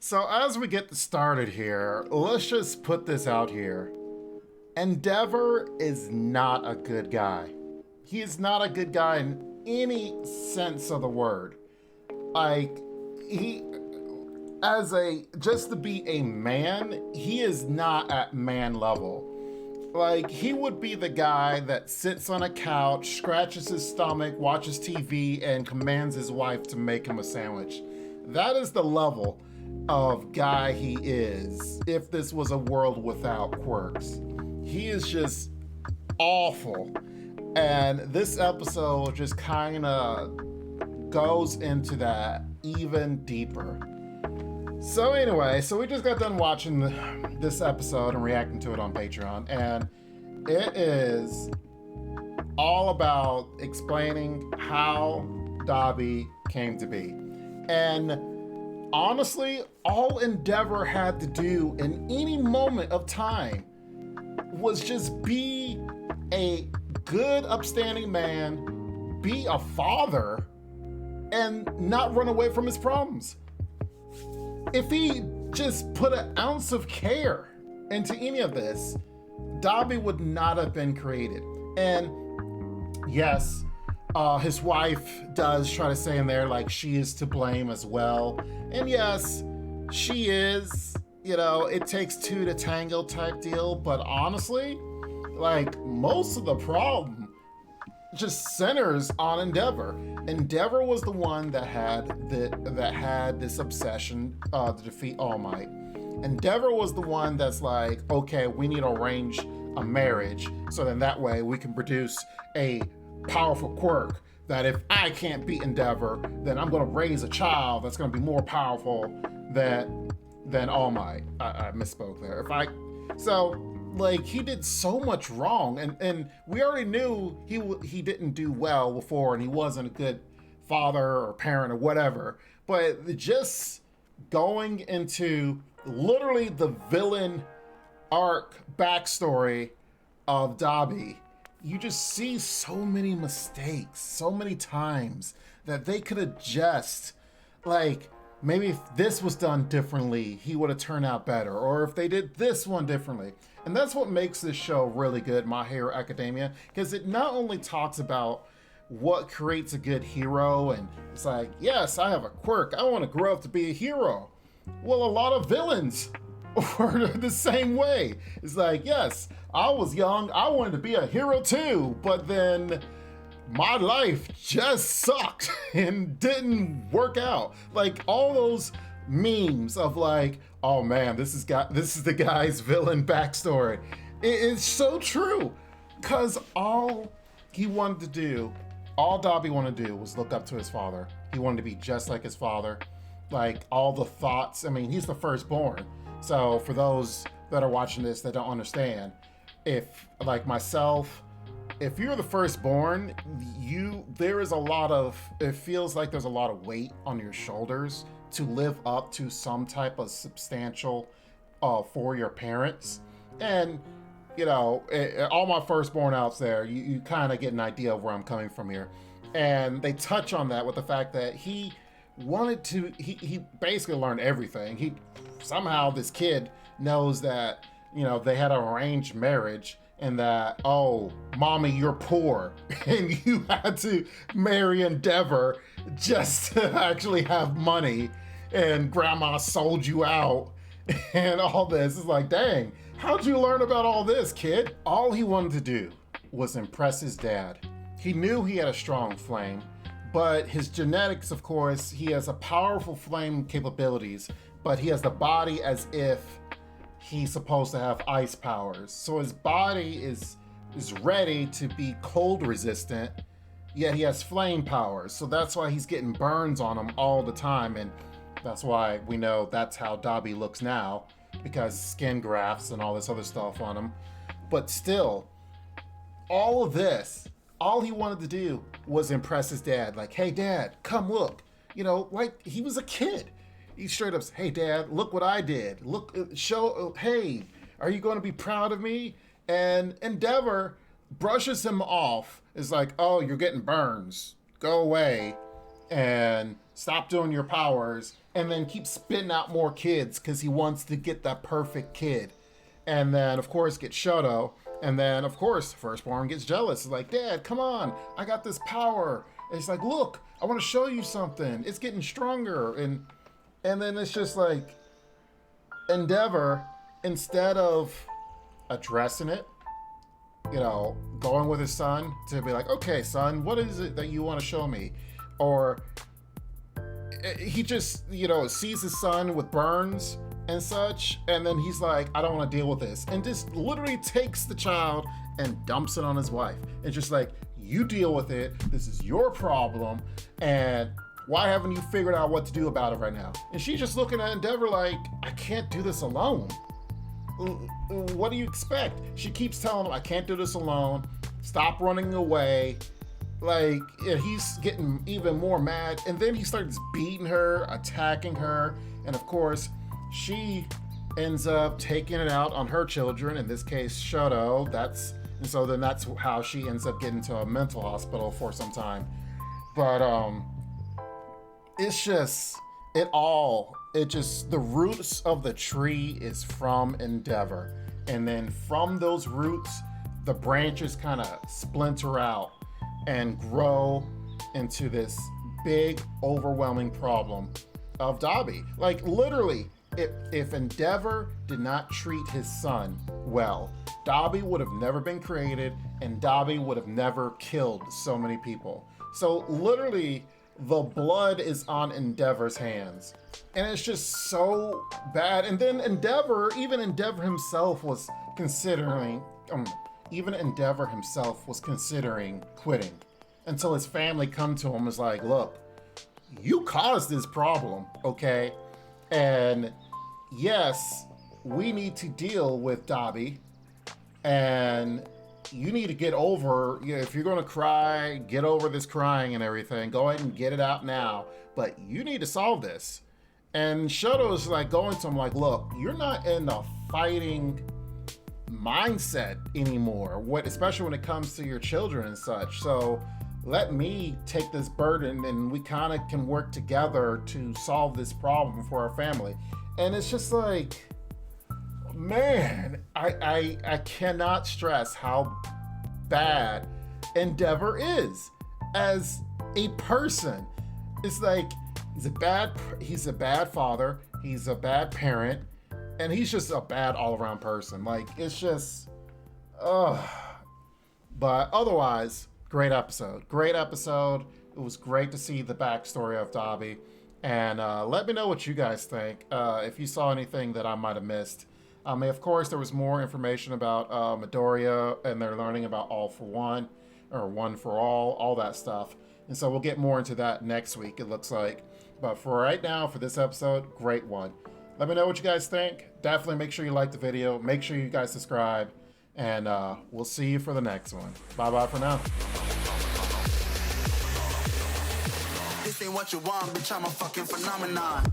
So as we get started here, let's just put this out here. Endeavor is not a good guy. He is not a good guy in any sense of the word. Like, he, as a, just to be a man, he is not at man level. Like, he would be the guy that sits on a couch, scratches his stomach, watches TV, and commands his wife to make him a sandwich. That is the level of guy he is if this was a world without quirks. He is just awful. And this episode just kind of goes into that even deeper. So anyway, so we just got done watching this episode and reacting to it on Patreon, and it is all about explaining how Dabi came to be. And honestly, all Endeavor had to do in any moment of time was just be a good, upstanding man, be a father, and not run away from his problems. If he just put an ounce of care into any of this, Dabi would not have been created. And yes, his wife does try to say in there like she is to blame as well. And yes, she is, it takes two to tango type deal. But honestly, like most of the problem just centers on Endeavor. Endeavor was the one that had this obsession to defeat All Might. Endeavor was the one that's like, okay, we need to arrange a marriage so then that way we can produce a powerful quirk that if I can't beat Endeavor, then I'm going to raise a child that's going to be more powerful than All Might. I misspoke there. Like he did so much wrong, and we already knew he didn't do well before, and he wasn't a good father or parent or whatever. But just going into literally the villain arc backstory of Dabi, you just see so many mistakes, so many times that they could have just like. Maybe if this was done differently, he would have turned out better. Or if they did this one differently. And that's what makes this show really good, My Hero Academia, because it not only talks about what creates a good hero, and it's like, yes, I have a quirk. I want to grow up to be a hero. Well, a lot of villains were the same way. It's like, yes, I was young. I wanted to be a hero too. But then my life just sucked and didn't work out. Like all those memes of like, oh man, this is the guy's villain backstory. It's so true, because all he wanted to do, all Dabi wanted to do was look up to his father. He wanted to be just like his father. Like all the thoughts. I mean, he's the firstborn. So for those that are watching this that don't understand, if like myself, if you're the firstborn, it feels like there's a lot of weight on your shoulders to live up to some type of substantial for your parents. And, all my firstborn outs there, you kind of get an idea of where I'm coming from here. And they touch on that with the fact that he basically learned everything. Somehow this kid knows that, they had an arranged marriage, and that, oh, mommy, you're poor, and you had to marry Endeavor just to actually have money, and grandma sold you out, and all this. Is like, dang, how'd you learn about all this, kid? All he wanted to do was impress his dad. He knew he had a strong flame, but his genetics, of course, he has a powerful flame capabilities, but he has the body as if he's supposed to have ice powers. So his body is ready to be cold resistant, yet he has flame powers. So that's why he's getting burns on him all the time. And that's why we know that's how Dabi looks now, because skin grafts and all this other stuff on him. But still, all of this, all he wanted to do was impress his dad. Like, hey dad, come look. Like he was a kid. He straight up says, hey dad, look what I did. Look, hey, are you going to be proud of me? And Endeavor brushes him off. Is like, oh, you're getting burns. Go away and stop doing your powers and then keeps spitting out more kids because he wants to get that perfect kid. And then, of course, gets Shoto. And then, of course, Firstborn gets jealous. It's like, Dad, come on, I got this power. And it's like, look, I want to show you something. It's getting stronger. And then it's just like, Endeavor, instead of addressing it, you know, going with his son to be like, okay, son, what is it that you want to show me? Or he just, you know, sees his son with burns and such, and then he's like, I don't want to deal with this, and just literally takes the child and dumps it on his wife. It's just like, you deal with it, this is your problem, and why haven't you figured out what to do about it right now? And she's just looking at Endeavor like, I can't do this alone. What do you expect? She keeps telling him, I can't do this alone, stop running away. Like, he's getting even more mad, and then he starts beating her, attacking her, and of course, she ends up taking it out on her children, in this case, Shoto. And so then that's how she ends up getting to a mental hospital for some time. But it's just, the roots of the tree is from Endeavor. And then from those roots, the branches kind of splinter out and grow into this big, overwhelming problem of Dabi. Like, literally, if Endeavor did not treat his son well, Dabi would have never been created, and Dabi would have never killed so many people. So literally, the blood is on Endeavor's hands. And it's just so bad. And then even Endeavor himself was considering quitting, until his family come to him and was like, look, you caused this problem, okay? And yes, we need to deal with Dabi, and you need to get over, you know, if you're gonna cry, get over this crying and everything, go ahead and get it out now, but you need to solve this. And Shoto's like going to him like, look, you're not in the fighting mindset anymore, especially when it comes to your children and such, so let me take this burden and we kind of can work together to solve this problem for our family. And it's just like, man, I cannot stress how bad Endeavor is as a person. It's like, he's a bad father, he's a bad parent, and he's just a bad all-around person. Like, it's just, but otherwise, great episode. It was great to see the backstory of Dabi. And let me know what you guys think. If you saw anything that I might have missed. Of course, there was more information about Midoriya, and they're learning about All for One, or One for all that stuff. And so we'll get more into that next week, it looks like. But for right now, for this episode, great one. Let me know what you guys think. Definitely make sure you like the video. Make sure you guys subscribe. And we'll see you for the next one. Bye-bye for now. This ain't what you want, bitch, I'm a fucking phenomenon.